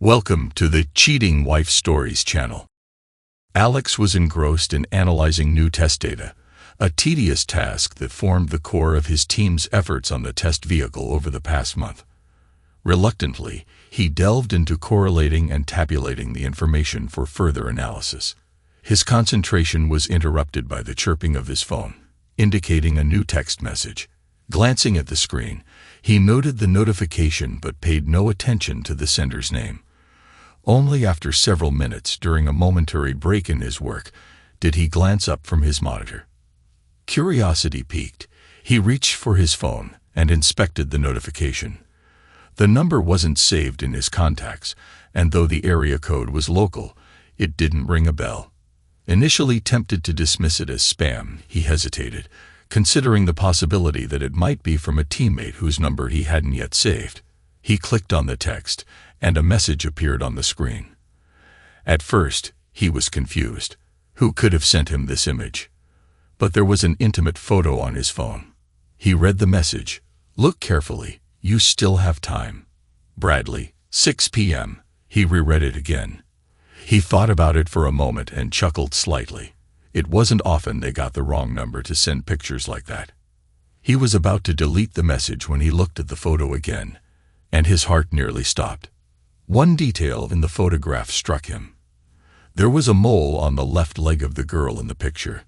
Welcome to the Cheating Wife Stories channel. Alex was engrossed in analyzing new test data, a tedious task that formed the core of his team's efforts on the test vehicle over the past month. Reluctantly, he delved into correlating and tabulating the information for further analysis. His concentration was interrupted by the chirping of his phone, indicating a new text message. Glancing at the screen, he noted the notification but paid no attention to the sender's name. Only after several minutes, during a momentary break in his work, did he glance up from his monitor. Curiosity piqued, he reached for his phone and inspected the notification. The number wasn't saved in his contacts, and though the area code was local, it didn't ring a bell. Initially tempted to dismiss it as spam, he hesitated, considering the possibility that it might be from a teammate whose number he hadn't yet saved. He clicked on the text, and a message appeared on the screen. At first, he was confused. Who could have sent him this image? But there was an intimate photo on his phone. He read the message. "Look carefully. You still have time. Bradley, 6 p.m. He reread it again. He thought about it for a moment and chuckled slightly. It wasn't often they got the wrong number to send pictures like that. He was about to delete the message when he looked at the photo again, and his heart nearly stopped. One detail in the photograph struck him. There was a mole on the left leg of the girl in the picture.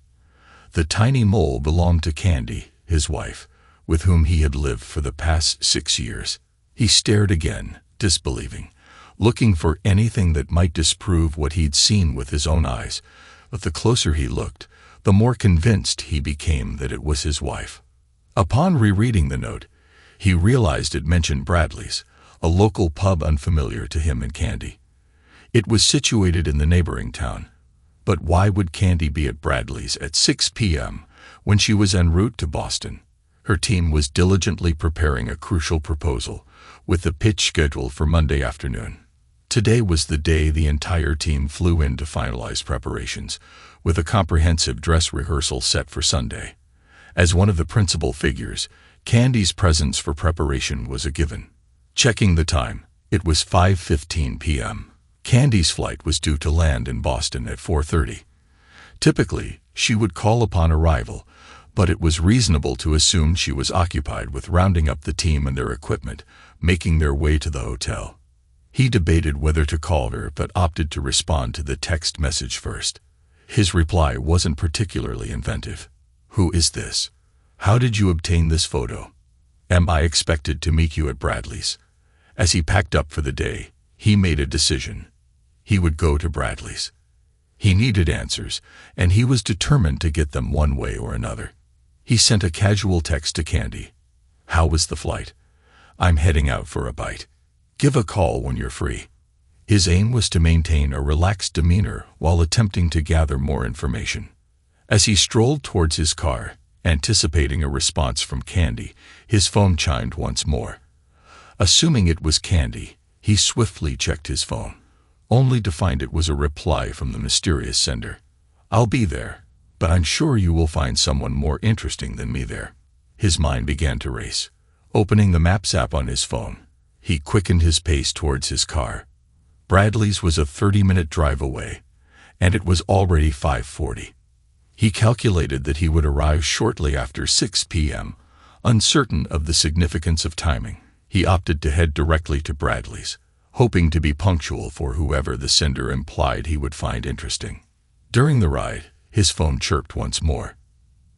The tiny mole belonged to Candi, his wife, with whom he had lived for the past 6 years. He stared again, disbelieving, looking for anything that might disprove what he'd seen with his own eyes. But the closer he looked, the more convinced he became that it was his wife. Upon rereading the note, he realized it mentioned Bradley's, a local pub unfamiliar to him and Candi. It was situated in the neighboring town. But why would Candi be at Bradley's at 6 p.m. when she was en route to Boston? Her team was diligently preparing a crucial proposal, with the pitch scheduled for Monday afternoon. Today was the day the entire team flew in to finalize preparations, with a comprehensive dress rehearsal set for Sunday. As one of the principal figures, Candi's presence for preparation was a given. Checking the time, it was 5:15 p.m. Candi's flight was due to land in Boston at 4:30. Typically, she would call upon arrival, but it was reasonable to assume she was occupied with rounding up the team and their equipment, making their way to the hotel. He debated whether to call her but opted to respond to the text message first. His reply wasn't particularly inventive. "Who is this? How did you obtain this photo? Am I expected to meet you at Bradley's?" As he packed up for the day, he made a decision. He would go to Bradley's. He needed answers, and he was determined to get them one way or another. He sent a casual text to Candi. "How was the flight? I'm heading out for a bite. Give a call when you're free." His aim was to maintain a relaxed demeanor while attempting to gather more information. As he strolled towards his car, anticipating a response from Candi, his phone chimed once more. Assuming it was Candi, he swiftly checked his phone, only to find it was a reply from the mysterious sender. "I'll be there, but I'm sure you will find someone more interesting than me there." His mind began to race. Opening the Maps app on his phone, he quickened his pace towards his car. Bradley's was a 30-minute drive away, and it was already 5:40. He calculated that he would arrive shortly after 6 p.m. Uncertain of the significance of timing, he opted to head directly to Bradley's, hoping to be punctual for whoever the sender implied he would find interesting. During the ride, his phone chirped once more.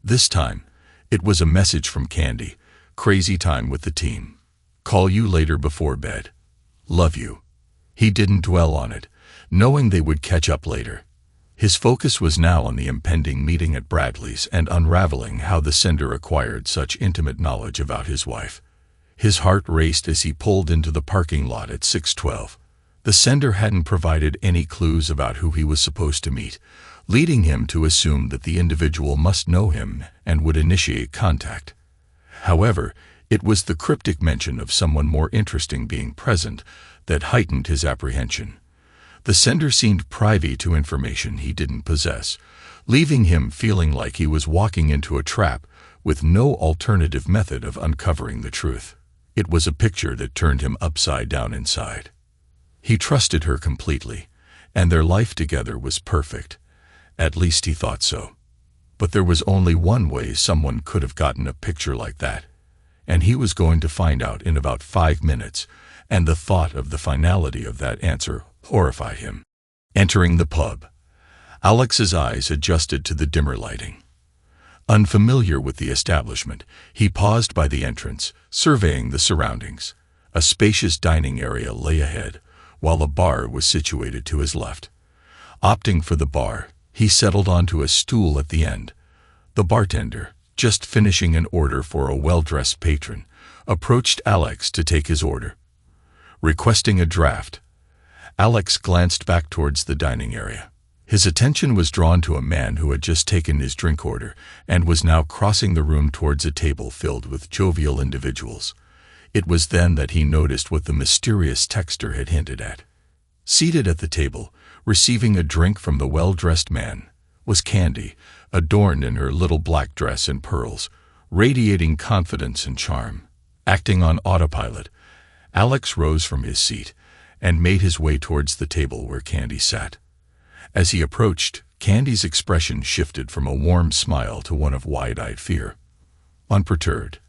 This time, it was a message from Candi. "Crazy time with the team. Call you later before bed. Love you." He didn't dwell on it, knowing they would catch up later. His focus was now on the impending meeting at Bradley's and unraveling how the sender acquired such intimate knowledge about his wife. His heart raced as he pulled into the parking lot at 6:12. The sender hadn't provided any clues about who he was supposed to meet, leading him to assume that the individual must know him and would initiate contact. However, it was the cryptic mention of someone more interesting being present that heightened his apprehension. The sender seemed privy to information he didn't possess, leaving him feeling like he was walking into a trap with no alternative method of uncovering the truth. It was a picture that turned him upside down inside. He trusted her completely, and their life together was perfect. At least he thought so. But there was only one way someone could have gotten a picture like that, and he was going to find out in about 5 minutes, and the thought of the finality of that answer horrified him. Entering the pub, Alex's eyes adjusted to the dimmer lighting. Unfamiliar with the establishment, he paused by the entrance, surveying the surroundings. A spacious dining area lay ahead, while a bar was situated to his left. Opting for the bar, he settled onto a stool at the end. The bartender, just finishing an order for a well-dressed patron, approached Alex to take his order. Requesting a draft, Alex glanced back towards the dining area. His attention was drawn to a man who had just taken his drink order and was now crossing the room towards a table filled with jovial individuals. It was then that he noticed what the mysterious texter had hinted at. Seated at the table, receiving a drink from the well-dressed man, was Candi, adorned in her little black dress and pearls, radiating confidence and charm. Acting on autopilot, Alex rose from his seat and made his way towards the table where Candi sat. As he approached, Candi's expression shifted from a warm smile to one of wide-eyed fear. Unperturbed,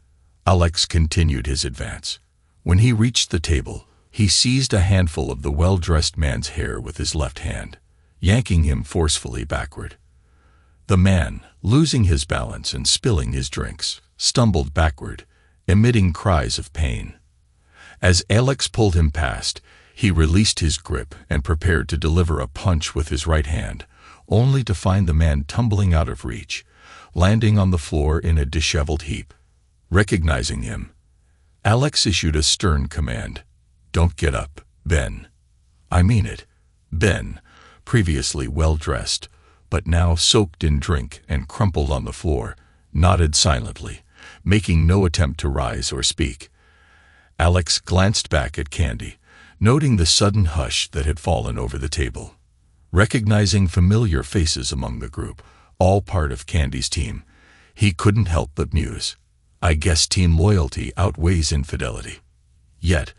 Alex continued his advance. When he reached the table, he seized a handful of the well-dressed man's hair with his left hand, yanking him forcefully backward. The man, losing his balance and spilling his drinks, stumbled backward, emitting cries of pain. As Alex pulled him past, he released his grip and prepared to deliver a punch with his right hand, only to find the man tumbling out of reach, landing on the floor in a disheveled heap. Recognizing him, Alex issued a stern command. "Don't get up, Ben." "I mean it." Ben, previously well-dressed, but now soaked in drink and crumpled on the floor, nodded silently, making no attempt to rise or speak. Alex glanced back at Candi, noting the sudden hush that had fallen over the table. Recognizing familiar faces among the group, all part of Candi's team, he couldn't help but muse. I guess team loyalty outweighs infidelity. Yet,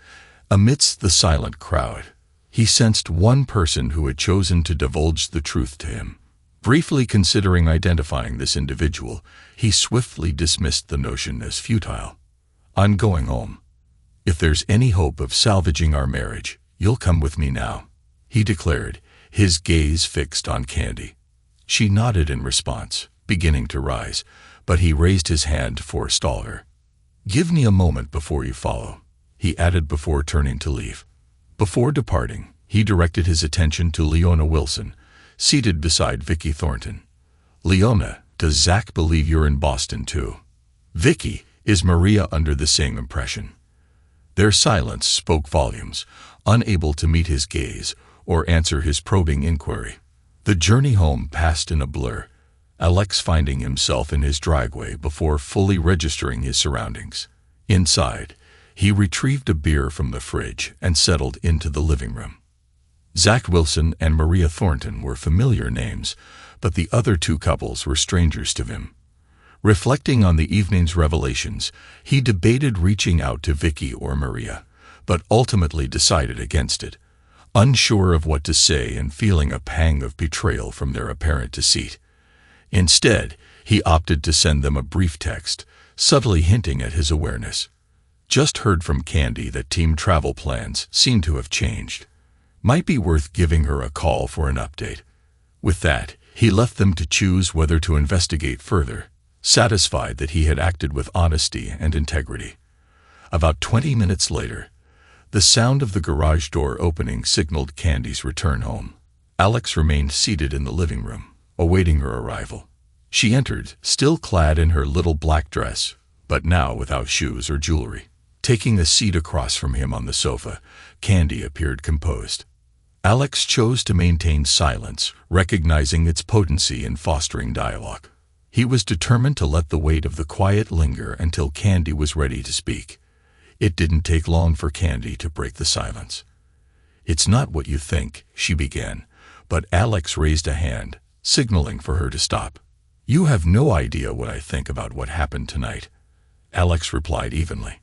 amidst the silent crowd, he sensed one person who had chosen to divulge the truth to him. Briefly considering identifying this individual, he swiftly dismissed the notion as futile. "I'm going home. If there's any hope of salvaging our marriage, you'll come with me now," he declared, his gaze fixed on Candi. She nodded in response, beginning to rise, but he raised his hand to forestall her. "Give me a moment before you follow," he added before turning to leave. Before departing, he directed his attention to Leona Wilson, seated beside Vicky Thornton. "Leona, does Zach believe you're in Boston too?" "Vicky, is Maria under the same impression?" Their silence spoke volumes, unable to meet his gaze or answer his probing inquiry. The journey home passed in a blur, Alex finding himself in his driveway before fully registering his surroundings. Inside, he retrieved a beer from the fridge and settled into the living room. Zach Wilson and Maria Thornton were familiar names, but the other two couples were strangers to him. Reflecting on the evening's revelations, he debated reaching out to Vicky or Maria, but ultimately decided against it, unsure of what to say and feeling a pang of betrayal from their apparent deceit. Instead, he opted to send them a brief text, subtly hinting at his awareness. "Just heard from Candi that team travel plans seem to have changed. Might be worth giving her a call for an update." With that, he left them to choose whether to investigate further, satisfied that he had acted with honesty and integrity. About 20 minutes later, the sound of the garage door opening signaled Candi's return home. Alex remained seated in the living room, awaiting her arrival. She entered, still clad in her little black dress, but now without shoes or jewelry. Taking a seat across from him on the sofa, Candi appeared composed. Alex chose to maintain silence, recognizing its potency in fostering dialogue. He was determined to let the weight of the quiet linger until Candi was ready to speak. It didn't take long for Candi to break the silence. "It's not what you think," she began, but Alex raised a hand, signaling for her to stop. "You have no idea what I think about what happened tonight," Alex replied evenly.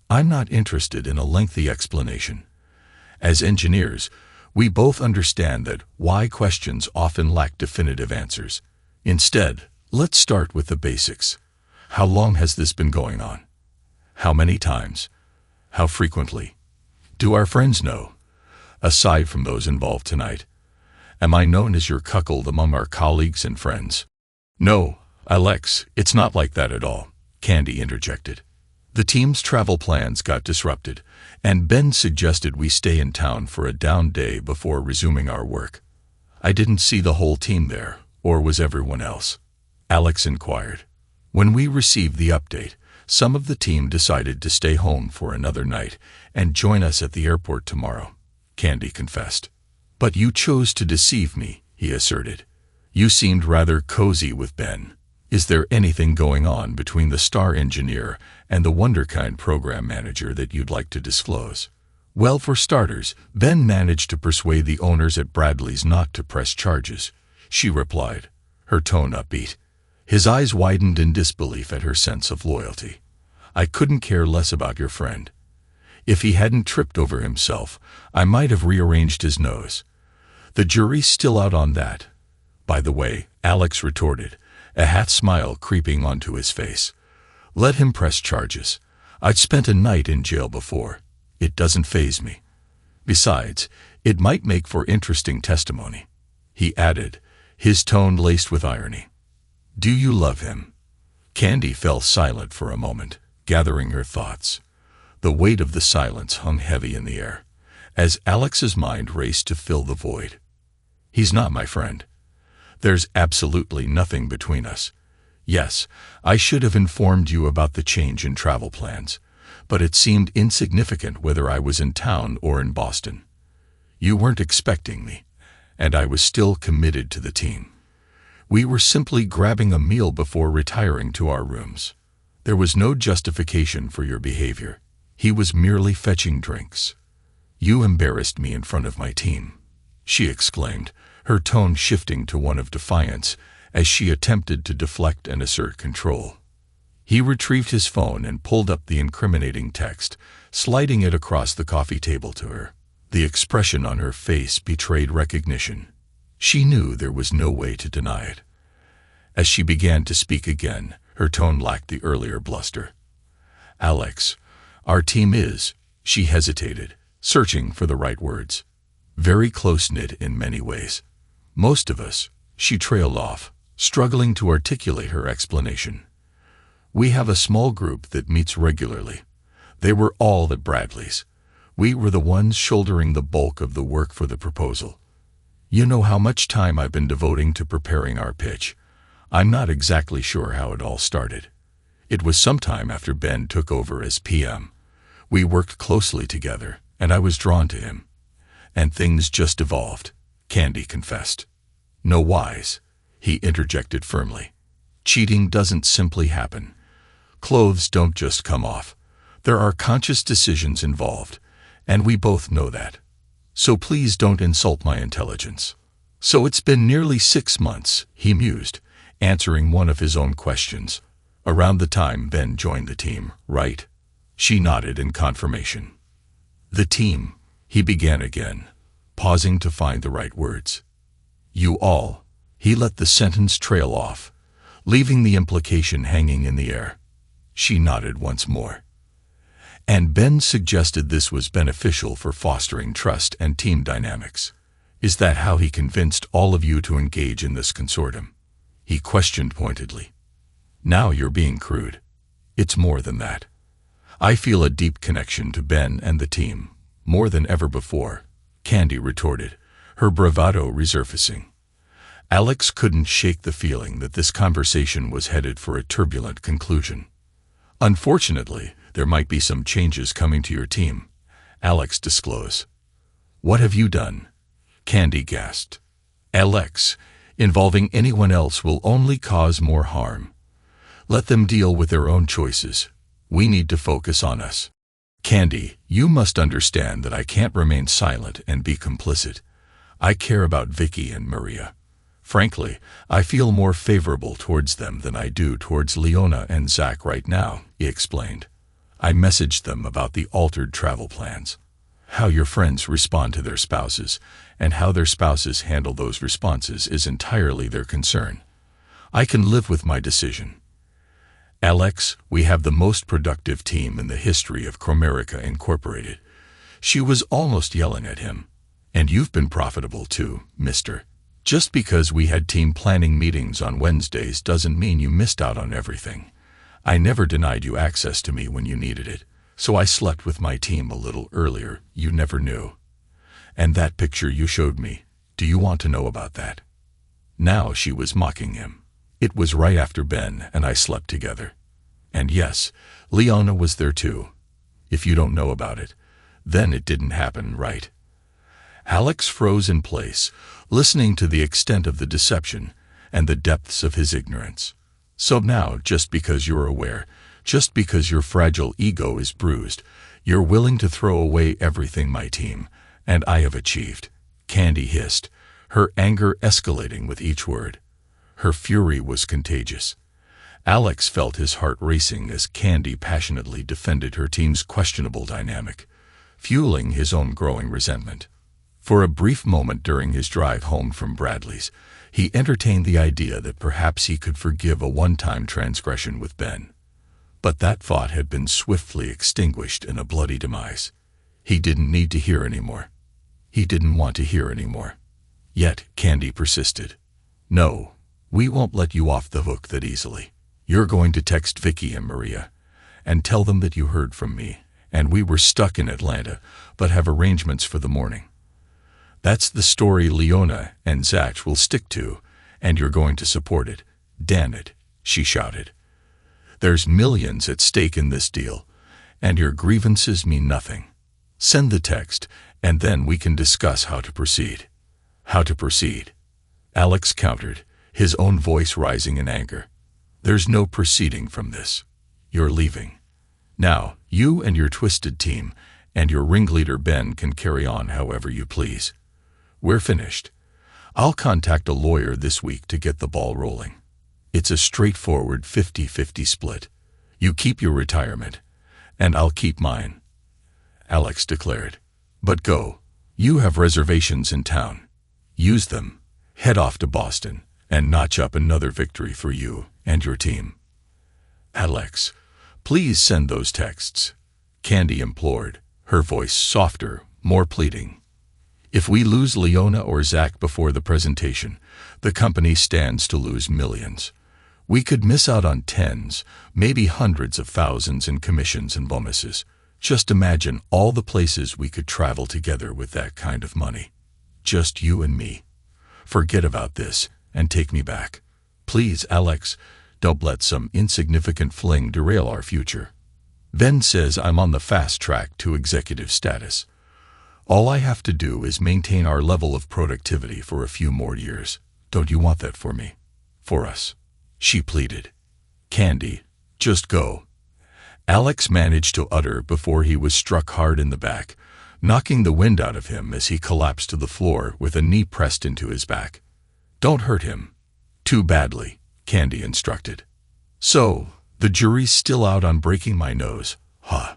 "I'm not interested in a lengthy explanation." As engineers, we both understand that why questions often lack definitive answers. Instead, let's start with the basics. How long has this been going on? How many times? How frequently? Do our friends know? Aside from those involved tonight, am I known as your cuckold among our colleagues and friends? No, Alex, it's not like that at all, Candi interjected. The team's travel plans got disrupted, and Ben suggested we stay in town for a down day before resuming our work. I didn't see the whole team there, or was everyone else? Alex inquired. When we received the update, some of the team decided to stay home for another night and join us at the airport tomorrow, Candi confessed. But you chose to deceive me, he asserted. You seemed rather cozy with Ben. Is there anything going on between the star engineer and the wunderkind program manager that you'd like to disclose? Well, for starters, Ben managed to persuade the owners at Bradley's not to press charges, she replied, her tone upbeat. His eyes widened in disbelief at her sense of loyalty. I couldn't care less about your friend. If he hadn't tripped over himself, I might have rearranged his nose. The jury's still out on that. By the way, Alex retorted, a half smile creeping onto his face. Let him press charges. I'd spent a night in jail before. It doesn't faze me. Besides, it might make for interesting testimony, he added, his tone laced with irony. Do you love him? Candi fell silent for a moment, gathering her thoughts. The weight of the silence hung heavy in the air, as Alex's mind raced to fill the void. He's not my friend. There's absolutely nothing between us. Yes, I should have informed you about the change in travel plans, but it seemed insignificant whether I was in town or in Boston. You weren't expecting me, and I was still committed to the team. We were simply grabbing a meal before retiring to our rooms. There was no justification for your behavior. He was merely fetching drinks. You embarrassed me in front of my team, she exclaimed, her tone shifting to one of defiance as she attempted to deflect and assert control. He retrieved his phone and pulled up the incriminating text, sliding it across the coffee table to her. The expression on her face betrayed recognition. She knew there was no way to deny it. As she began to speak again, her tone lacked the earlier bluster. Alex, our team is, she hesitated, searching for the right words, very close-knit in many ways. Most of us, she trailed off, struggling to articulate her explanation. We have a small group that meets regularly. They were all at Bradley's. We were the ones shouldering the bulk of the work for the proposal. You know how much time I've been devoting to preparing our pitch. I'm not exactly sure how it all started. It was sometime after Ben took over as PM. We worked closely together, and I was drawn to him. And things just evolved, Candi confessed. No whys, he interjected firmly. Cheating doesn't simply happen. Clothes don't just come off. There are conscious decisions involved, and we both know that. So please don't insult my intelligence. So it's been nearly 6 months, he mused, answering one of his own questions. Around the time Ben joined the team, right? She nodded in confirmation. The team, he began again, pausing to find the right words. You all, he let the sentence trail off, leaving the implication hanging in the air. She nodded once more. And Ben suggested this was beneficial for fostering trust and team dynamics. Is that how he convinced all of you to engage in this consortium? He questioned pointedly. Now you're being crude. It's more than that. I feel a deep connection to Ben and the team, more than ever before, Candi retorted, her bravado resurfacing. Alex couldn't shake the feeling that this conversation was headed for a turbulent conclusion. Unfortunately, there might be some changes coming to your team, Alex disclosed. What have you done? Candi gasped. Alex, involving anyone else will only cause more harm. Let them deal with their own choices. We need to focus on us. Candi, you must understand that I can't remain silent and be complicit. I care about Vicky and Maria. Frankly, I feel more favorable towards them than I do towards Leona and Zach right now, he explained. I messaged them about the altered travel plans. How your friends respond to their spouses, and how their spouses handle those responses is entirely their concern. I can live with my decision. Alex, we have the most productive team in the history of Cromerica Incorporated. She was almost yelling at him. And you've been profitable too, mister. Just because we had team planning meetings on Wednesdays doesn't mean you missed out on everything. I never denied you access to me when you needed it, so I slept with my team a little earlier. You never knew. And that picture you showed me, do you want to know about that? Now she was mocking him. It was right after Ben and I slept together. And yes, Leona was there too. If you don't know about it, then it didn't happen, right? Alex froze in place, listening to the extent of the deception and the depths of his ignorance. So now, just because you're aware, just because your fragile ego is bruised, you're willing to throw away everything my team and I have achieved, Candi hissed, her anger escalating with each word. Her fury was contagious. Alex felt his heart racing as Candi passionately defended her team's questionable dynamic, fueling his own growing resentment. For a brief moment during his drive home from Bradley's, he entertained the idea that perhaps he could forgive a one-time transgression with Ben. But that thought had been swiftly extinguished in a bloody demise. He didn't need to hear anymore. He didn't want to hear anymore. Yet Candi persisted. No, we won't let you off the hook that easily. You're going to text Vicky and Maria and tell them that you heard from me and we were stuck in Atlanta but have arrangements for the morning. That's the story Leona and Zach will stick to, and you're going to support it. Damn it, she shouted. There's millions at stake in this deal, and your grievances mean nothing. Send the text, and then we can discuss how to proceed. How to proceed? Alex countered, his own voice rising in anger. There's no proceeding from this. You're leaving. Now, you and your twisted team and your ringleader Ben can carry on however you please. We're finished. I'll contact a lawyer this week to get the ball rolling. It's a straightforward 50-50 split. You keep your retirement, and I'll keep mine, Alex declared. But go. You have reservations in town. Use them. Head off to Boston and notch up another victory for you and your team. Alex, please send those texts, Candi implored, her voice softer, more pleading. If we lose Leona or Zach before the presentation, the company stands to lose millions. We could miss out on tens, maybe hundreds of thousands in commissions and bonuses. Just imagine all the places we could travel together with that kind of money. Just you and me. Forget about this and take me back. Please, Alex, don't let some insignificant fling derail our future. Ben says I'm on the fast track to executive status. All I have to do is maintain our level of productivity for a few more years. Don't you want that for me? For us? She pleaded. Candi, just go. Alex managed to utter before he was struck hard in the back, knocking the wind out of him as he collapsed to the floor with a knee pressed into his back. Don't hurt him. Too badly, Candi instructed. So, the jury's still out on breaking my nose, huh?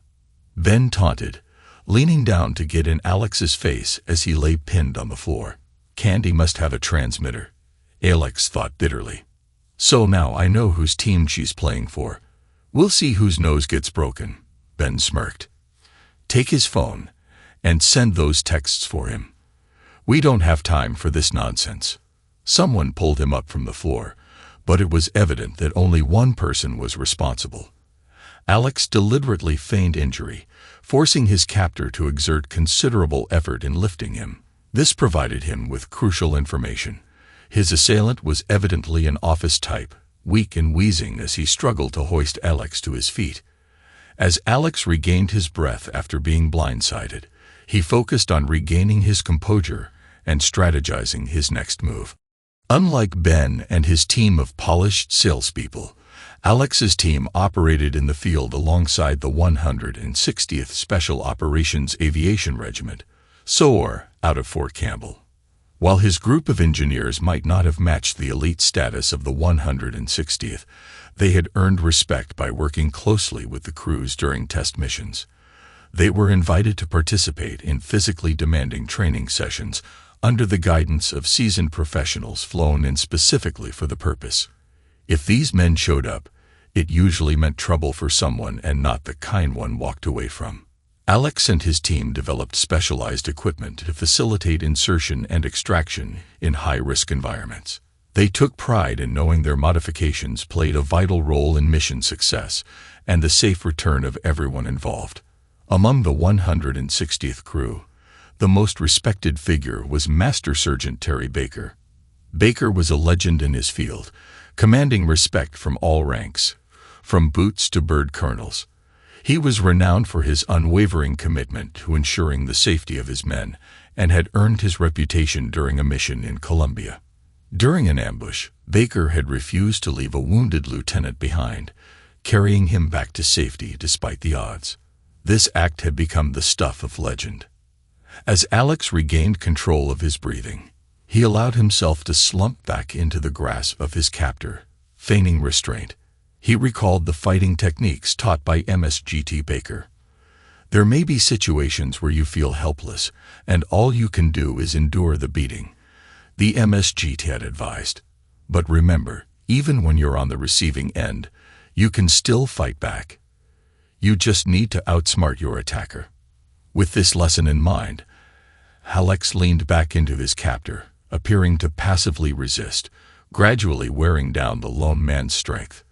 Ben taunted, leaning down to get in Alex's face as he lay pinned on the floor. Candi must have a transmitter, Alex thought bitterly. So now I know whose team she's playing for. We'll see whose nose gets broken, Ben smirked. Take his phone and send those texts for him. We don't have time for this nonsense. Someone pulled him up from the floor, but it was evident that only one person was responsible. Alex deliberately feigned injury, forcing his captor to exert considerable effort in lifting him. This provided him with crucial information. His assailant was evidently an office type, weak and wheezing as he struggled to hoist Alex to his feet. As Alex regained his breath after being blindsided, he focused on regaining his composure and strategizing his next move. Unlike Ben and his team of polished salespeople, Alex's team operated in the field alongside the 160th Special Operations Aviation Regiment, SOAR, out of Fort Campbell. While his group of engineers might not have matched the elite status of the 160th, they had earned respect by working closely with the crews during test missions. They were invited to participate in physically demanding training sessions under the guidance of seasoned professionals flown in specifically for the purpose. If these men showed up, it usually meant trouble for someone and not the kind one walked away from. Alex and his team developed specialized equipment to facilitate insertion and extraction in high-risk environments. They took pride in knowing their modifications played a vital role in mission success and the safe return of everyone involved. Among the 160th crew, the most respected figure was Master Sergeant Terry Baker. Baker was a legend in his field, commanding respect from all ranks, from boots to bird colonels. He was renowned for his unwavering commitment to ensuring the safety of his men and had earned his reputation during a mission in Colombia. During an ambush, Baker had refused to leave a wounded lieutenant behind, carrying him back to safety despite the odds. This act had become the stuff of legend. As Alex regained control of his breathing, he allowed himself to slump back into the grasp of his captor, feigning restraint. He recalled the fighting techniques taught by MSGT Baker. There may be situations where you feel helpless, and all you can do is endure the beating, the MSGT had advised. But remember, even when you're on the receiving end, you can still fight back. You just need to outsmart your attacker. With this lesson in mind, Alex leaned back into his captor, appearing to passively resist, gradually wearing down the lone man's strength.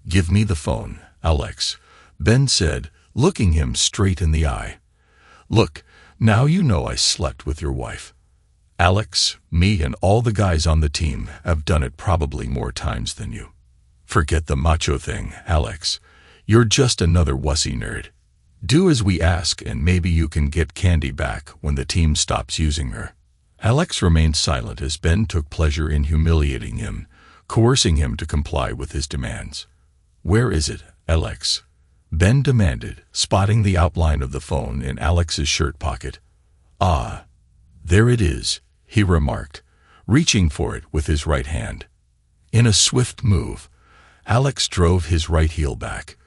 "Give me the phone, Alex," Ben said, looking him straight in the eye. "Look, now you know I slept with your wife. Alex, me and all the guys on the team have done it probably more times than you. Forget the macho thing, Alex. You're just another wussy nerd. Do as we ask and maybe you can get Candi back when the team stops using her." Alex remained silent as Ben took pleasure in humiliating him, coercing him to comply with his demands. "Where is it, Alex?" Ben demanded, spotting the outline of the phone in Alex's shirt pocket. "Ah, there it is," he remarked, reaching for it with his right hand. In a swift move, Alex drove his right heel back,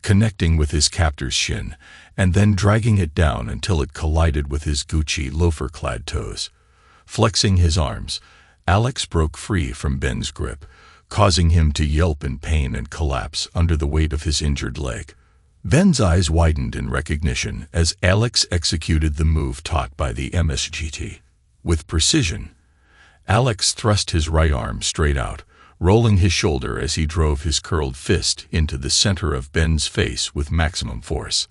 connecting with his captor's shin, and then dragging it down until it collided with his Gucci loafer-clad toes. Flexing his arms, Alex broke free from Ben's grip, causing him to yelp in pain and collapse under the weight of his injured leg. Ben's eyes widened in recognition as Alex executed the move taught by the MSGT. With precision, Alex thrust his right arm straight out, rolling his shoulder as he drove his curled fist into the center of Ben's face with maximum force.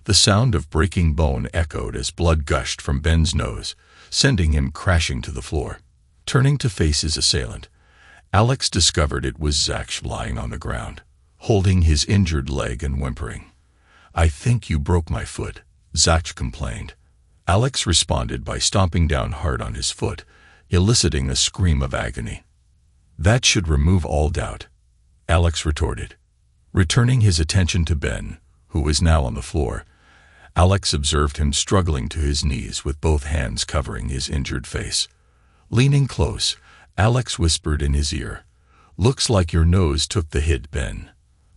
The sound of breaking bone echoed as blood gushed from Ben's nose, sending him crashing to the floor. Turning to face his assailant, Alex discovered it was Zach lying on the ground, holding his injured leg and whimpering. "I think you broke my foot," Zach complained. Alex responded by stomping down hard on his foot, eliciting a scream of agony. "That should remove all doubt," Alex retorted. Returning his attention to Ben, who was now on the floor, Alex observed him struggling to his knees with both hands covering his injured face. Leaning close, Alex whispered in his ear, "Looks like your nose took the hit, Ben.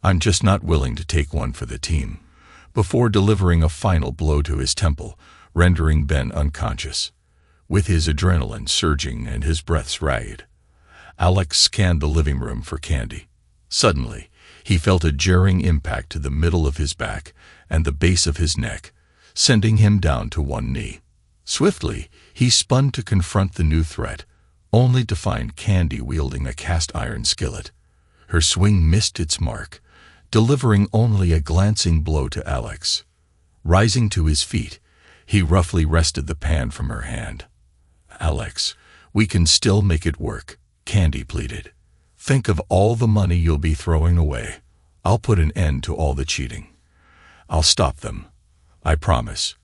I'm just not willing to take one for the team," before delivering a final blow to his temple, rendering Ben unconscious. With his adrenaline surging and his breaths ragged, Alex scanned the living room for Candi. Suddenly, he felt a jarring impact to the middle of his back and the base of his neck, sending him down to one knee. Swiftly, he spun to confront the new threat, only to find Candi wielding a cast-iron skillet. Her swing missed its mark, delivering only a glancing blow to Alex. Rising to his feet, he roughly wrested the pan from her hand. "Alex, we can still make it work," Candi pleaded. "Think of all the money you'll be throwing away. I'll put an end to all the cheating. I'll stop them. I promise.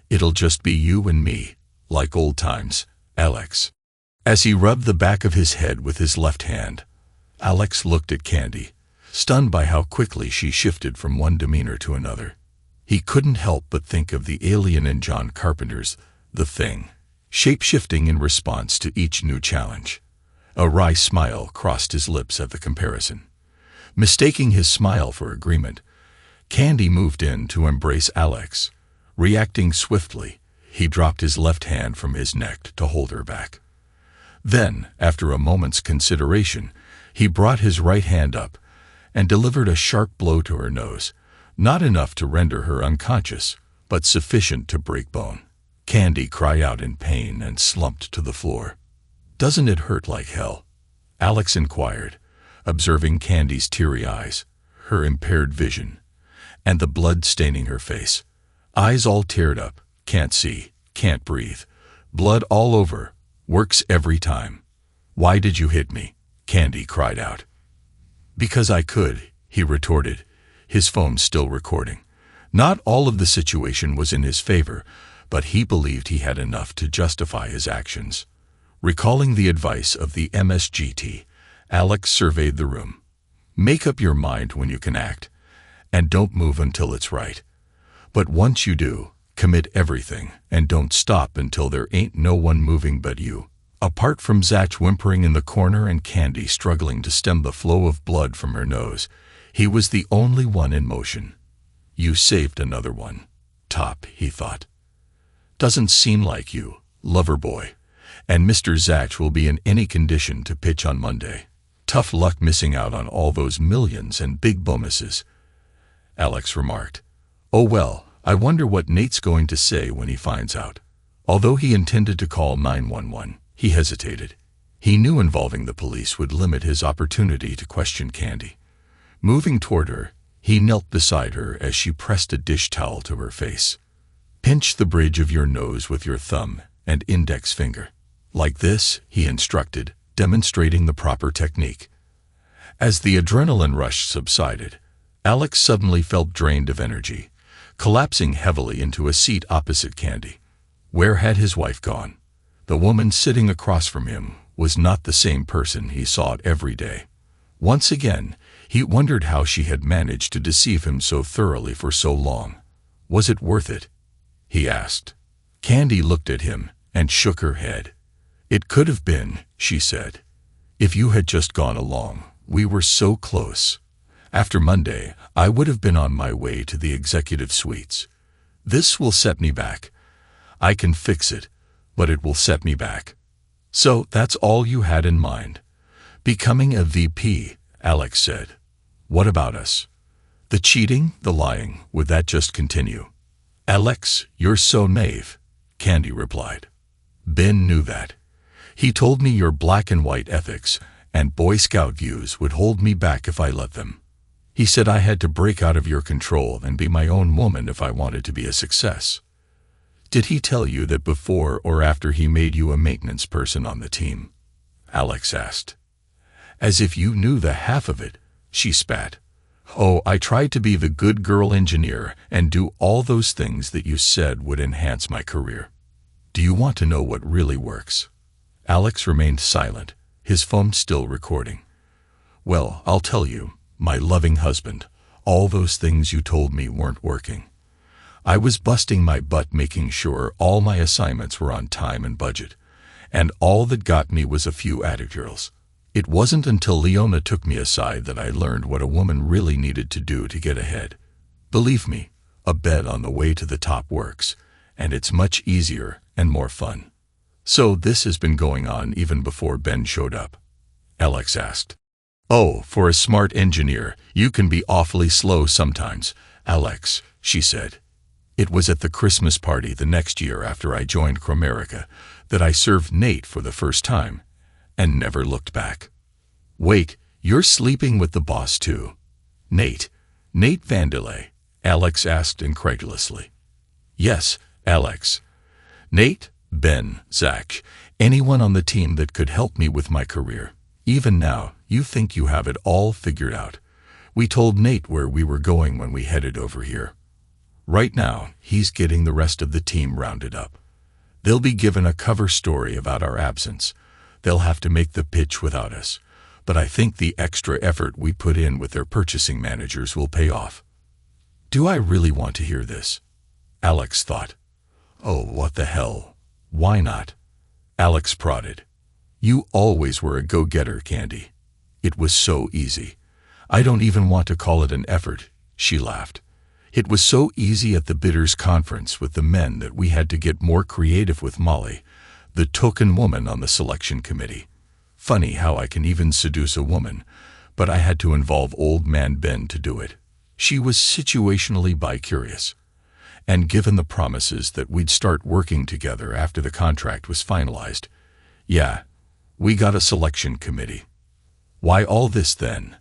It'll just be you and me, like old times, Alex." As he rubbed the back of his head with his left hand, Alex looked at Candi, stunned by how quickly she shifted from one demeanor to another. He couldn't help but think of the alien in John Carpenter's The Thing, shape-shifting in response to each new challenge. A wry smile crossed his lips at the comparison. Mistaking his smile for agreement, Candi moved in to embrace Alex, Reacting swiftly, he dropped his left hand from his neck to hold her back. Then, after a moment's consideration, he brought his right hand up and delivered a sharp blow to her nose, not enough to render her unconscious, but sufficient to break bone. Candi cried out in pain and slumped to the floor. "Doesn't it hurt like hell?" Alex inquired, observing Candi's teary eyes, her impaired vision, and the blood staining her face. Eyes all teared up, can't see, can't breathe, blood all over, works every time. "Why did you hit me?" Candi cried out. "Because I could," he retorted, his phone still recording. Not all of the situation was in his favor, but he believed he had enough to justify his actions. Recalling the advice of the MSGT, Alex surveyed the room. "Make up your mind when you can act, and don't move until it's right. But once you do, commit everything, and don't stop until there ain't no one moving but you." Apart from Zach whimpering in the corner and Candi struggling to stem the flow of blood from her nose, he was the only one in motion. "You saved another one. Top," he thought. "Doesn't seem like you, lover boy. And Mr. Zach will be in any condition to pitch on Monday. Tough luck missing out on all those millions and big bonuses," Alex remarked. "Oh well, I wonder what Nate's going to say when he finds out." Although he intended to call 911, he hesitated. He knew involving the police would limit his opportunity to question Candi. Moving toward her, he knelt beside her as she pressed a dish towel to her face. "Pinch the bridge of your nose with your thumb and index finger. Like this," he instructed, demonstrating the proper technique. As the adrenaline rush subsided, Alex suddenly felt drained of energy, collapsing heavily into a seat opposite Candi. Where had his wife gone? The woman sitting across from him was not the same person he saw every day. Once again, he wondered how she had managed to deceive him so thoroughly for so long. Was it worth it? He asked. Candi looked at him and shook her head. "It could have been," she said. "If you had just gone along. We were so close. After Monday, I would have been on my way to the executive suites. This will set me back. I can fix it, but it will set me back." "So that's all you had in mind? Becoming a VP," Alex said. "What about us? The cheating, the lying, would that just continue?" "Alex, you're so naive," Candi replied. "Ben knew that. He told me your black and white ethics and Boy Scout views would hold me back if I let them. He said I had to break out of your control and be my own woman if I wanted to be a success." "Did he tell you that before or after he made you a maintenance person on the team?" Alex asked. "As if you knew the half of it," she spat. "Oh, I tried to be the good girl engineer and do all those things that you said would enhance my career. Do you want to know what really works?" Alex remained silent, his phone still recording. "Well, I'll tell you, my loving husband, all those things you told me weren't working. I was busting my butt making sure all my assignments were on time and budget, and all that got me was a few attic girls. It wasn't until Leona took me aside that I learned what a woman really needed to do to get ahead. Believe me, a bet on the way to the top works, and it's much easier and more fun." "So this has been going on even before Ben showed up?" Alex asked. "Oh, for a smart engineer, you can be awfully slow sometimes, Alex," she said. "It was at the Christmas party the next year after I joined Cromerica that I served Nate for the first time, and never looked back." "Wait, you're sleeping with the boss too?" Nate Vandelay?" Alex asked incredulously. "Yes, Alex. Nate, Ben, Zach, anyone on the team that could help me with my career. Even now, you think you have it all figured out. We told Nate where we were going when we headed over here. Right now, he's getting the rest of the team rounded up. They'll be given a cover story about our absence. They'll have to make the pitch without us, but I think the extra effort we put in with their purchasing managers will pay off." "Do I really want to hear this?" Alex thought. "Oh, what the hell? Why not?" Alex prodded. "You always were a go-getter, Candi. It was so easy. I don't even want to call it an effort," she laughed. It was so easy at the bidders conference with the men that we had to get more creative with Molly, the token woman on the selection committee. Funny how I can even seduce a woman, but I had to involve old man Ben to do it. She was situationally bi-curious. And given the promises that we'd start working together after the contract was finalized, yeah, we got a selection committee. Why all this then?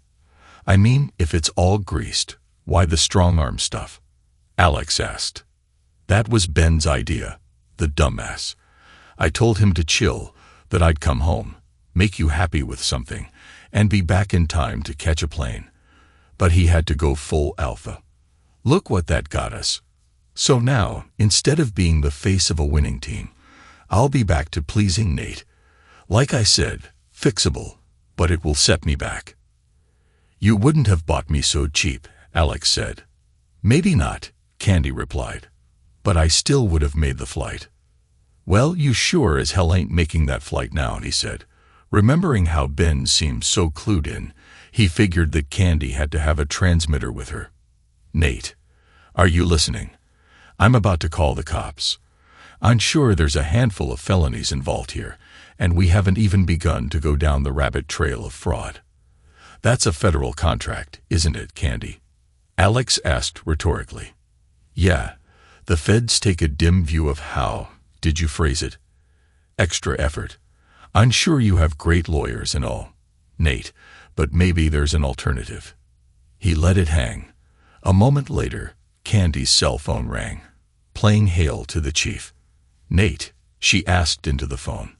I mean, if it's all greased, why the strong-arm stuff? Alex asked. That was Ben's idea, the dumbass. I told him to chill, that I'd come home, make you happy with something, and be back in time to catch a plane. But he had to go full alpha. Look what that got us. So now, instead of being the face of a winning team, I'll be back to pleasing Nate. Like I said, fixable, but it will set me back. You wouldn't have bought me so cheap, Alex said. Maybe not, Candi replied. But I still would have made the flight. Well, you sure as hell ain't making that flight now, he said. Remembering how Ben seemed so clued in, he figured that Candi had to have a transmitter with her. Nate, are you listening? I'm about to call the cops. I'm sure there's a handful of felonies involved here, and we haven't even begun to go down the rabbit trail of fraud. That's a federal contract, isn't it, Candi? Alex asked rhetorically. Yeah, the feds take a dim view of how, did you phrase it? Extra effort. I'm sure you have great lawyers and all, Nate, but maybe there's an alternative. He let it hang. A moment later, Candi's cell phone rang, playing hail to the chief. Nate, she asked into the phone.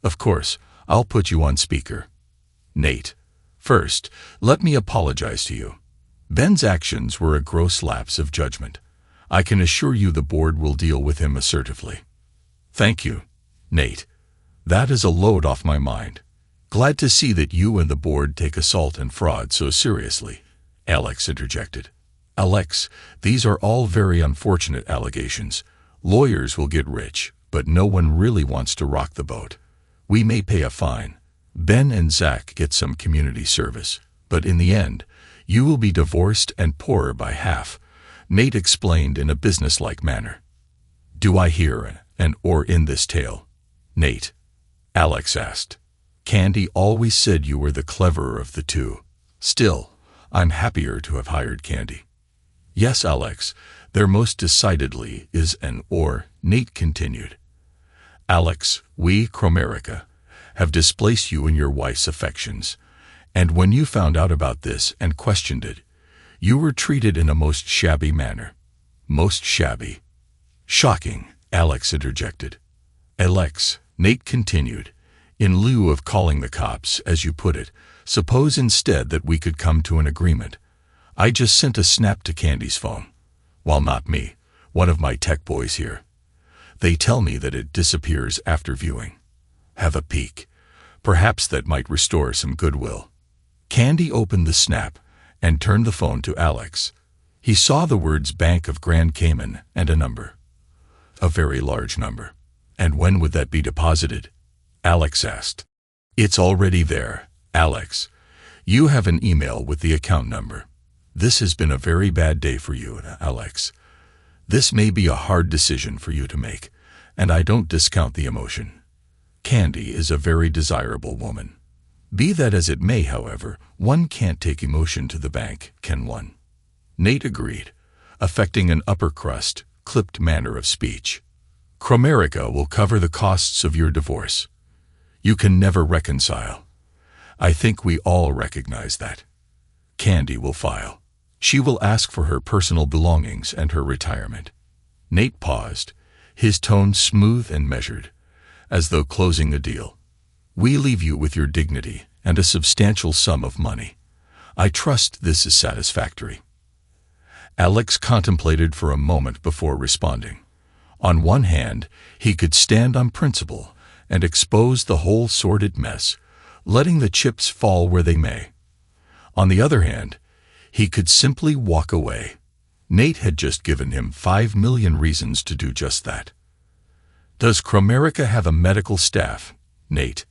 Of course, I'll put you on speaker. Nate, first, let me apologize to you. Ben's actions were a gross lapse of judgment. I can assure you the board will deal with him assertively. Thank you, Nate. That is a load off my mind. Glad to see that you and the board take assault and fraud so seriously, Alex interjected. Alex, these are all very unfortunate allegations. Lawyers will get rich, but no one really wants to rock the boat. We may pay a fine. Ben and Zach get some community service, but in the end, you will be divorced and poorer by half, Nate explained in a businesslike manner. Do I hear an or in this tale, Nate? Alex asked. Candi always said you were the cleverer of the two. Still, I'm happier to have hired Candi. Yes, Alex, there most decidedly is an or, Nate continued. Alex, we, Cromerica, have displaced you in your wife's affections, and when you found out about this and questioned it, you were treated in a most shabby manner. Most shabby. Shocking, Alex interjected. Alex, Nate continued, in lieu of calling the cops, as you put it, suppose instead that we could come to an agreement. I just sent a snap to Candi's phone. Well, not me, one of my tech boys here. They tell me that it disappears after viewing. Have a peek. Perhaps that might restore some goodwill. Candi opened the snap and turned the phone to Alex. He saw the words Bank of Grand Cayman and a number. A very large number. And when would that be deposited? Alex asked. It's already there, Alex. You have an email with the account number. This has been a very bad day for you, Alex. This may be a hard decision for you to make, and I don't discount the emotion. Candi is a very desirable woman. Be that as it may, however, one can't take emotion to the bank, can one? Nate agreed, affecting an upper-crust, clipped manner of speech. Cromerica will cover the costs of your divorce. You can never reconcile. I think we all recognize that. Candi will file. She will ask for her personal belongings and her retirement. Nate paused, his tone smooth and measured, as though closing a deal. We leave you with your dignity and a substantial sum of money. I trust this is satisfactory. Alex contemplated for a moment before responding. On one hand, he could stand on principle and expose the whole sordid mess, letting the chips fall where they may. On the other hand, he could simply walk away. Nate had just given him 5 million reasons to do just that. Does Cromerica have a medical staff, Nate?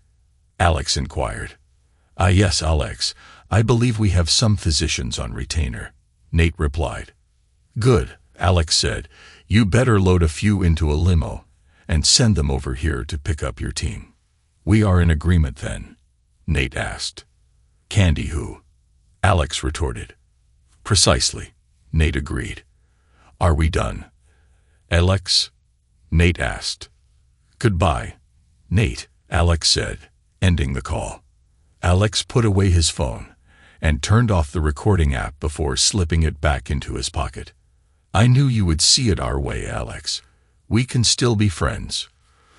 Alex inquired. Yes, Alex. I believe we have some physicians on retainer, Nate replied. Good, Alex said. You better load a few into a limo and send them over here to pick up your team. We are in agreement then? Nate asked. Candi who? Alex retorted. Precisely, Nate agreed. Are we done, Alex? Nate asked. Goodbye, Nate, Alex said, ending the call. Alex put away his phone and turned off the recording app before slipping it back into his pocket. I knew you would see it our way, Alex. We can still be friends.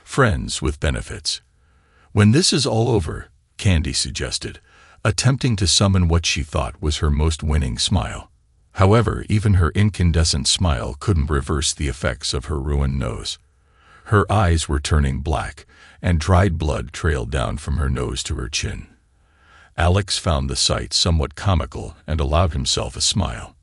Friends with benefits. When this is all over, Candi suggested, attempting to summon what she thought was her most winning smile. However, even her incandescent smile couldn't reverse the effects of her ruined nose. Her eyes were turning black, and dried blood trailed down from her nose to her chin. Alex found the sight somewhat comical and allowed himself a smile.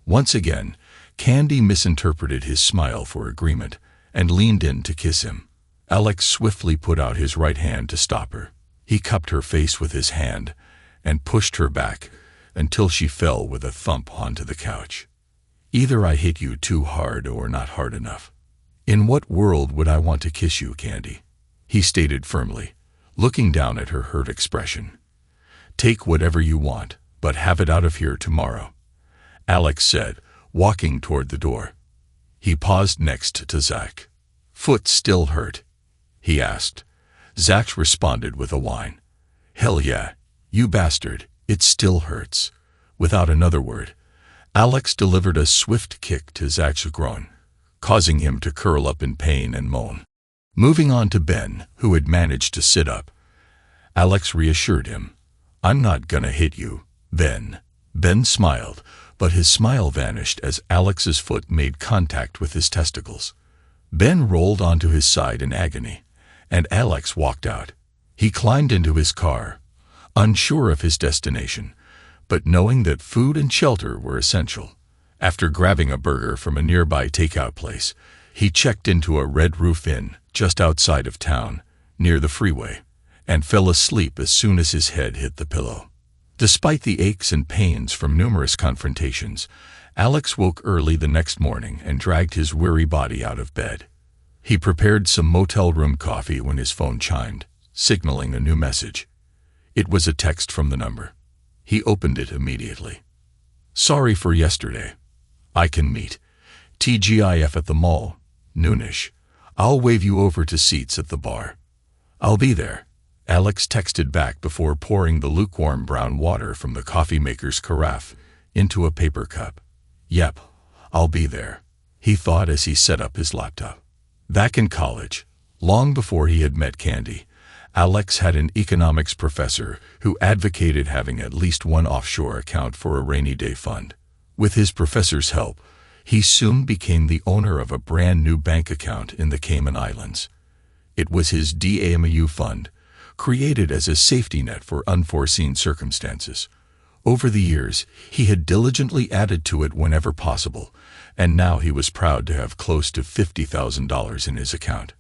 Once again, Candi misinterpreted his smile for agreement and leaned in to kiss him. Alex swiftly put out his right hand to stop her. He cupped her face with his hand and pushed her back until she fell with a thump onto the couch. Either I hit you too hard or not hard enough. In what world would I want to kiss you, Candi? He stated firmly, looking down at her hurt expression. Take whatever you want, but have it out of here tomorrow, Alex said, walking toward the door. He paused next to Zach. Foot still hurt? He asked. Zach responded with a whine. Hell yeah, you bastard, it still hurts. Without another word, Alex delivered a swift kick to Zach's groin, causing him to curl up in pain and moan. Moving on to Ben, who had managed to sit up, Alex reassured him. I'm not gonna hit you, Ben. Ben smiled, but his smile vanished as Alex's foot made contact with his testicles. Ben rolled onto his side in agony, and Alex walked out. He climbed into his car, unsure of his destination, but knowing that food and shelter were essential. After grabbing a burger from a nearby takeout place, he checked into a Red Roof Inn just outside of town, near the freeway, and fell asleep as soon as his head hit the pillow. Despite the aches and pains from numerous confrontations, Alex woke early the next morning and dragged his weary body out of bed. He prepared some motel room coffee when his phone chimed, signaling a new message. It was a text from the number. He opened it immediately. Sorry for yesterday. I can meet. TGIF at the mall, noonish. I'll wave you over to seats at the bar. I'll be there, Alex texted back before pouring the lukewarm brown water from the coffee maker's carafe into a paper cup. Yep, I'll be there, he thought as he set up his laptop. Back in college, long before he had met Candi, Alex had an economics professor who advocated having at least one offshore account for a rainy day fund. With his professor's help, he soon became the owner of a brand new bank account in the Cayman Islands. It was his DAMU fund, created as a safety net for unforeseen circumstances. Over the years, he had diligently added to it whenever possible, and now he was proud to have close to $50,000 in his account.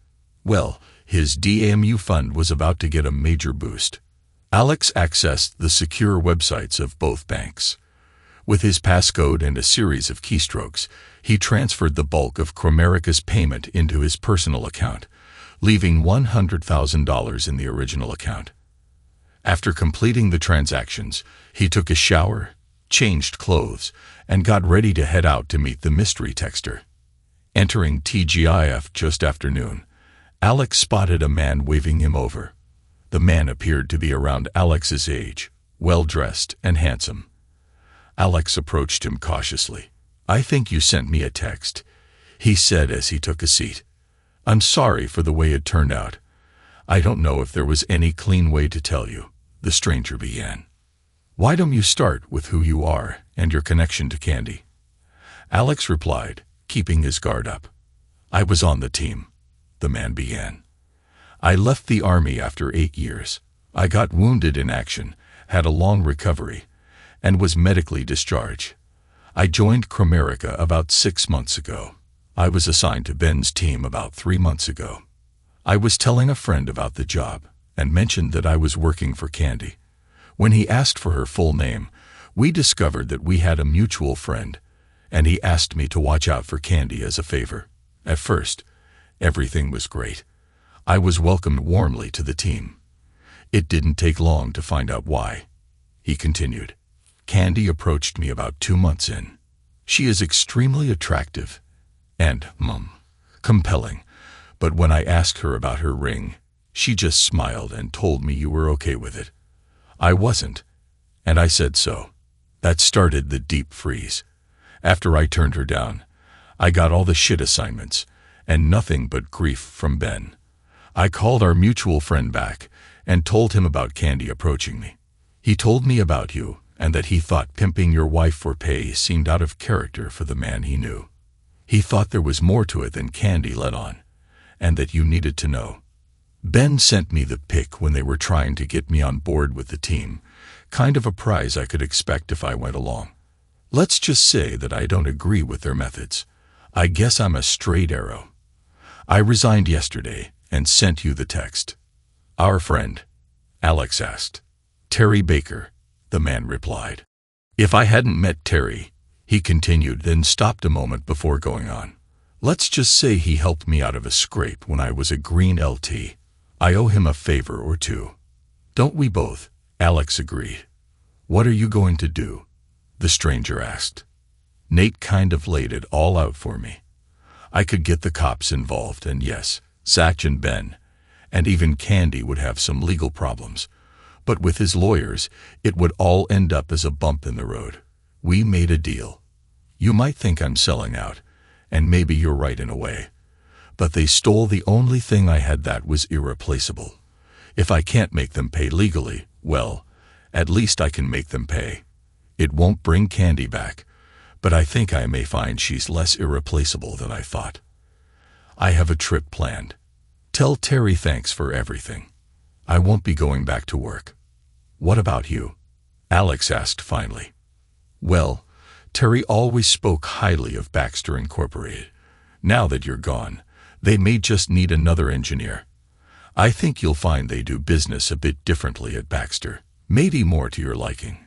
Well, his DAMU fund was about to get a major boost. Alex accessed the secure websites of both banks. With his passcode and a series of keystrokes, he transferred the bulk of Cromerica's payment into his personal account, leaving $100,000 in the original account. After completing the transactions, he took a shower, changed clothes, and got ready to head out to meet the mystery texter. Entering TGIF just after noon, Alex spotted a man waving him over. The man appeared to be around Alex's age, well-dressed and handsome. Alex approached him cautiously. I think you sent me a text, he said as he took a seat. I'm sorry for the way it turned out. I don't know if there was any clean way to tell you, the stranger began. Why don't you start with who you are and your connection to Candi? Alex replied, keeping his guard up. I was on the team, the man began. I left the army after 8 years. I got wounded in action, had a long recovery, and was medically discharged. I joined Cromerica about 6 months ago. I was assigned to Ben's team about 3 months ago. I was telling a friend about the job and mentioned that I was working for Candi. When he asked for her full name, we discovered that we had a mutual friend, and he asked me to watch out for Candi as a favor. At first, everything was great. I was welcomed warmly to the team. It didn't take long to find out why. He continued. Candi approached me about 2 months in. She is extremely attractive and, compelling, but when I asked her about her ring, she just smiled and told me you were okay with it. I wasn't, and I said so. That started the deep freeze. After I turned her down, I got all the shit assignments, and nothing but grief from Ben. I called our mutual friend back and told him about Candi approaching me. He told me about you and that he thought pimping your wife for pay seemed out of character for the man he knew. He thought there was more to it than Candi let on, and that you needed to know. Ben sent me the pic when they were trying to get me on board with the team, kind of a prize I could expect if I went along. Let's just say that I don't agree with their methods. I guess I'm a straight arrow. I resigned yesterday and sent you the text. Our friend, Alex asked. Terry Baker, the man replied. If I hadn't met Terry, he continued, then stopped a moment before going on. Let's just say he helped me out of a scrape when I was a green LT. I owe him a favor or two. Don't we both? Alex agreed. What are you going to do? The stranger asked. Nate kind of laid it all out for me. I could get the cops involved, and yes, Zach and Ben, and even Candi would have some legal problems. But with his lawyers, it would all end up as a bump in the road. We made a deal. You might think I'm selling out, and maybe you're right in a way. But they stole the only thing I had that was irreplaceable. If I can't make them pay legally, well, at least I can make them pay. It won't bring Candi back, but I think I may find she's less irreplaceable than I thought. I have a trip planned. Tell Terry thanks for everything. I won't be going back to work. What about you? Alex asked finally. Well, Terry always spoke highly of Baxter Incorporated. Now that you're gone, they may just need another engineer. I think you'll find they do business a bit differently at Baxter, maybe more to your liking.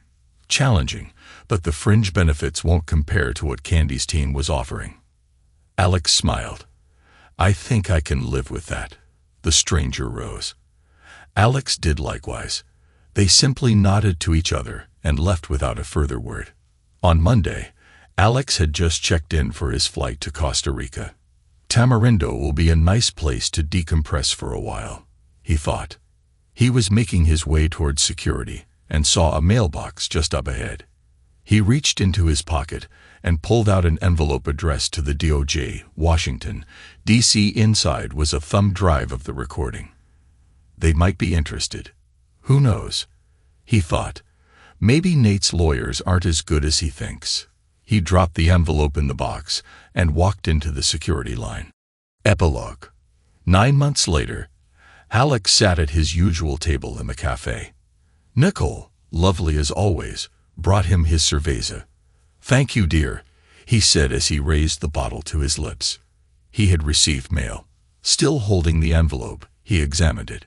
Challenging, but the fringe benefits won't compare to what Candi's team was offering. Alex smiled. I think I can live with that. The stranger rose. Alex did likewise. They simply nodded to each other and left without a further word. On Monday, Alex had just checked in for his flight to Costa Rica. Tamarindo will be a nice place to decompress for a while, he thought. He was making his way towards security and saw a mailbox just up ahead. He reached into his pocket and pulled out an envelope addressed to the DOJ, Washington, D.C. Inside was a thumb drive of the recording. They might be interested. Who knows? He thought. Maybe Nate's lawyers aren't as good as he thinks. He dropped the envelope in the box and walked into the security line. Epilogue. 9 months later, Alex sat at his usual table in the cafe. Nicole, lovely as always, brought him his cerveza. Thank you, dear, he said as he raised the bottle to his lips. He had received mail. Still holding the envelope, he examined it.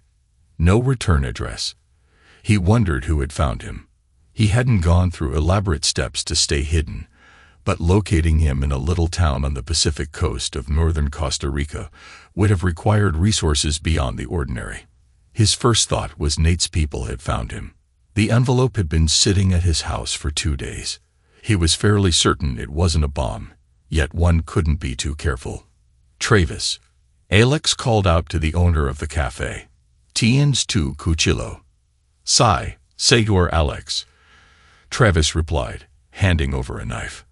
No return address. He wondered who had found him. He hadn't gone through elaborate steps to stay hidden, but locating him in a little town on the Pacific coast of northern Costa Rica would have required resources beyond the ordinary. His first thought was Nate's people had found him. The envelope had been sitting at his house for 2 days. He was fairly certain it wasn't a bomb, yet one couldn't be too careful. Travis. Alex called out to the owner of the cafe. Tienes tu cuchillo? Sai, señor Alex. Travis replied, handing over a knife.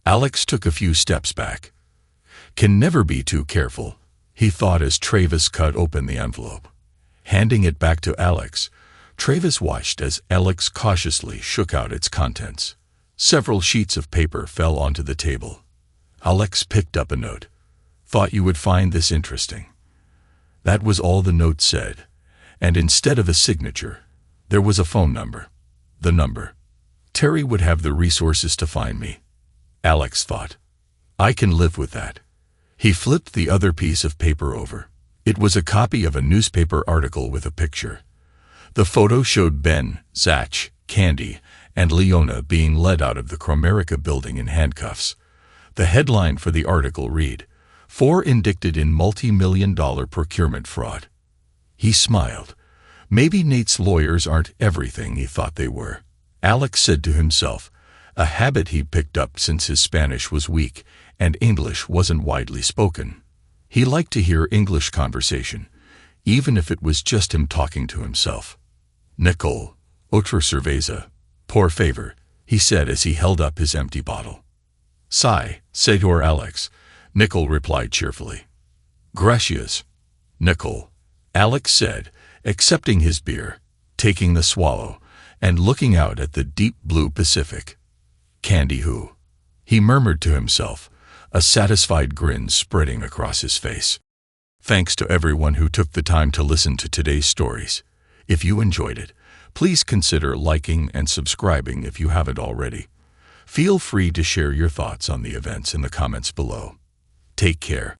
Alex took a few steps back. Can never be too careful, he thought as Travis cut open the envelope. Handing it back to Alex, Travis watched as Alex cautiously shook out its contents. Several sheets of paper fell onto the table. Alex picked up a note. Thought you would find this interesting. That was all the note said, and instead of a signature, there was a phone number. The number. Terry would have the resources to find me, Alex thought. I can live with that. He flipped the other piece of paper over. It was a copy of a newspaper article with a picture. The photo showed Ben, Zach, Candi, and Leona being led out of the Cromerica building in handcuffs. The headline for the article read, "4 indicted in multi-million-dollar procurement fraud." He smiled. Maybe Nate's lawyers aren't everything he thought they were. Alex said to himself, a habit he'd picked up since his Spanish was weak and English wasn't widely spoken. He liked to hear English conversation, even if it was just him talking to himself. "Nicole, otra cerveza, por favor," he said as he held up his empty bottle. "Sí, señor Alex," Nicole replied cheerfully. "Gracias, Nicole," Alex said, accepting his beer, taking the swallow, and looking out at the deep blue Pacific. "Candi who?" he murmured to himself, a satisfied grin spreading across his face. Thanks to everyone who took the time to listen to today's stories. If you enjoyed it, please consider liking and subscribing if you haven't already. Feel free to share your thoughts on the events in the comments below. Take care.